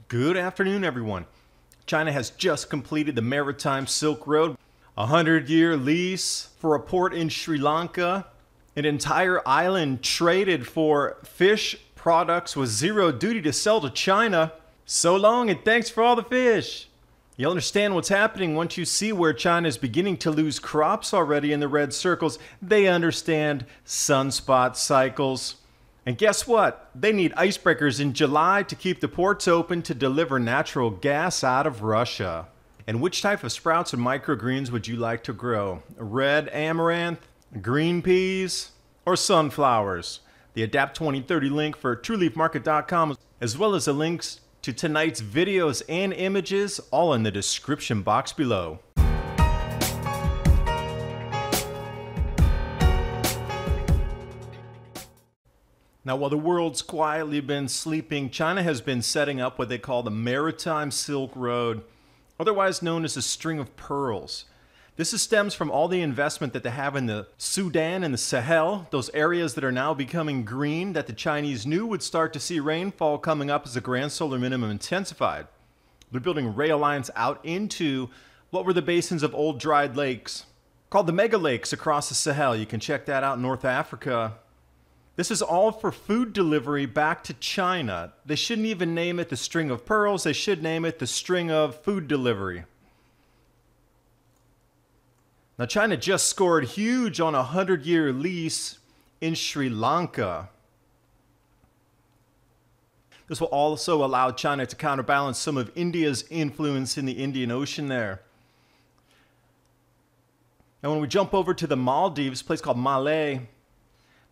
Good afternoon, everyone. China has just completed the Maritime Silk Road, a 100-year lease for a port in Sri Lanka, an entire island traded for fish products with zero duty to sell to China. So long and thanks for all the fish. You'll understand what's happening once you see where China is beginning to lose crops already in the red circles. They understand sunspot cycles. And guess what? They need icebreakers in July to keep the ports open to deliver natural gas out of Russia. And which type of sprouts and microgreens would you like to grow? Red amaranth, green peas, or sunflowers? The Adapt 2030 link for trueleafmarket.com, as well as the links to tonight's videos and images, all in the description box below. Now, while the world's quietly been sleeping, China has been setting up what they call the Maritime Silk Road, otherwise known as the String of Pearls. This stems from all the investment that they have in the Sudan and the Sahel, those areas that are now becoming green that the Chinese knew would start to see rainfall coming up as the grand solar minimum intensified. They're building rail lines out into what were the basins of old dried lakes, called the mega lakes across the Sahel. You can check that out in North Africa. This is all for food delivery back to China. They shouldn't even name it the String of Pearls. They should name it the String of Food Delivery. Now, China just scored huge on a 100-year lease in Sri Lanka. This will also allow China to counterbalance some of India's influence in the Indian Ocean there. Now, when we jump over to the Maldives, a place called Malé,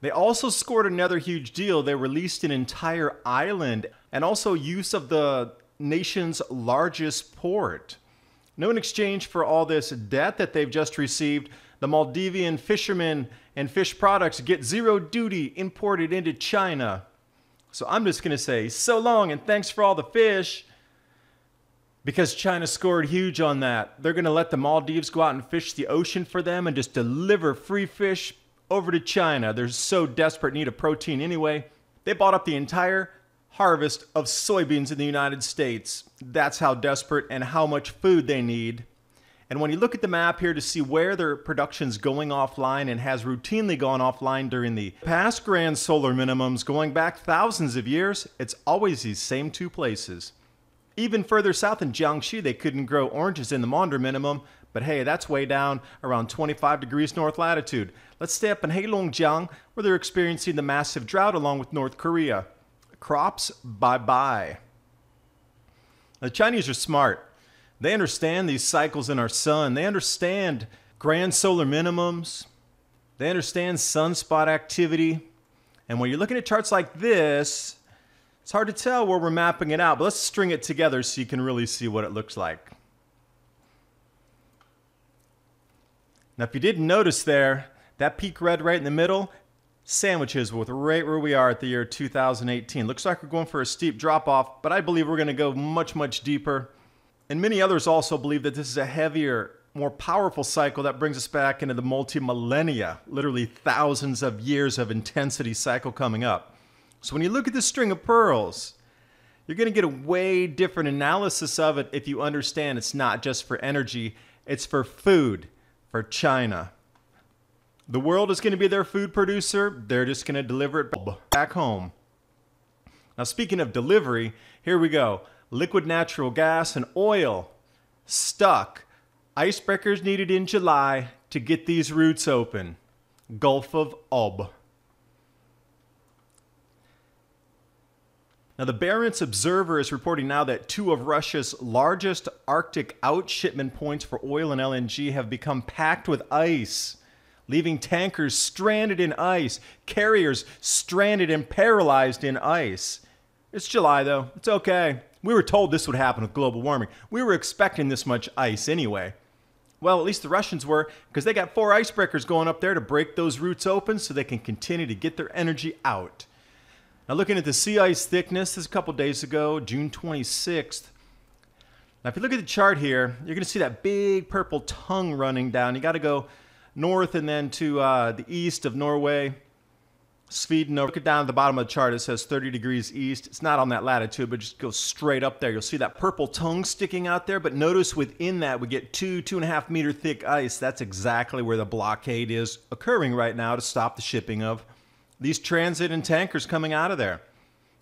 they also scored another huge deal. They released an entire island and also use of the nation's largest port. Now, in exchange for all this debt that they've just received, the Maldivian fishermen and fish products get zero duty imported into China. So I'm just going to say so long and thanks for all the fish, because China scored huge on that. They're going to let the Maldives go out and fish the ocean for them and just deliver free fish over to China. They're so desperate need of protein anyway. They bought up the entire harvest of soybeans in the United States. That's how desperate and how much food they need. And when you look at the map here to see where their production's going offline and has routinely gone offline during the past grand solar minimums going back thousands of years, it's always these same two places. Even further south in Jiangxi, they couldn't grow oranges in the Maunder minimum, but hey, that's way down around 25 degrees north latitude. Let's stay up in Heilongjiang, where they're experiencing the massive drought along with North Korea. Crops, bye-bye. The Chinese are smart. They understand these cycles in our sun. They understand grand solar minimums. They understand sunspot activity. And when you're looking at charts like this, it's hard to tell where we're mapping it out, but let's string it together so you can really see what it looks like. Now, if you didn't notice there, that peak red right in the middle sandwiches with right where we are at the year 2018. Looks like we're going for a steep drop off, but I believe we're going to go much, much deeper. And many others also believe that this is a heavier, more powerful cycle that brings us back into the multi-millennia, literally thousands of years of intensity cycle coming up. So when you look at this string of pearls, you're going to get a way different analysis of it if you understand it's not just for energy, it's for food, for China. The world is going to be their food producer. They're just going to deliver it back home. Now, speaking of delivery, here we go. Liquid natural gas and oil stuck. Icebreakers needed in July to get these routes open. Gulf of Ob. Now, the Barents Observer is reporting now that two of Russia's largest Arctic outshipment points for oil and LNG have become packed with ice, leaving tankers stranded in ice, carriers stranded and paralyzed in ice. It's July, though. It's okay. We were told this would happen with global warming. We were expecting this much ice anyway. Well, at least the Russians were, because they got 4 icebreakers going up there to break those routes open so they can continue to get their energy out. Now, looking at the sea ice thickness, this is a couple days ago, June 26th. Now, if you look at the chart here, you're going to see that big purple tongue running down. You got to go north and then to the east of Norway. Sweden, look it down at the bottom of the chart. It says 30 degrees east. It's not on that latitude, but just go straight up there. You'll see that purple tongue sticking out there. But notice within that, we get 2.5 meter thick ice. That's exactly where the blockade is occurring right now to stop the shipping of these transit and tankers coming out of there.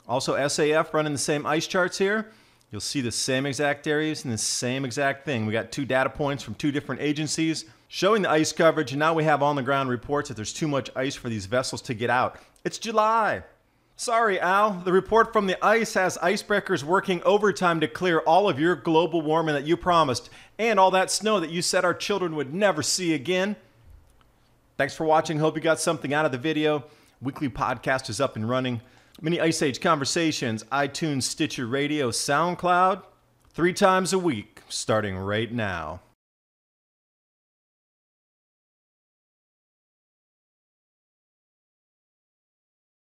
Also, SAF running the same ice charts here. You'll see the same exact areas and the same exact thing. We got 2 data points from 2 different agencies showing the ice coverage, and now we have on-the-ground reports that there's too much ice for these vessels to get out. It's July. Sorry, Al. The report from the ice has icebreakers working overtime to clear all of your global warming that you promised and all that snow that you said our children would never see again. Thanks for watching. Hope you got something out of the video. Weekly podcast is up and running. Mini Ice Age Conversations, iTunes, Stitcher Radio, SoundCloud, 3 times a week, starting right now.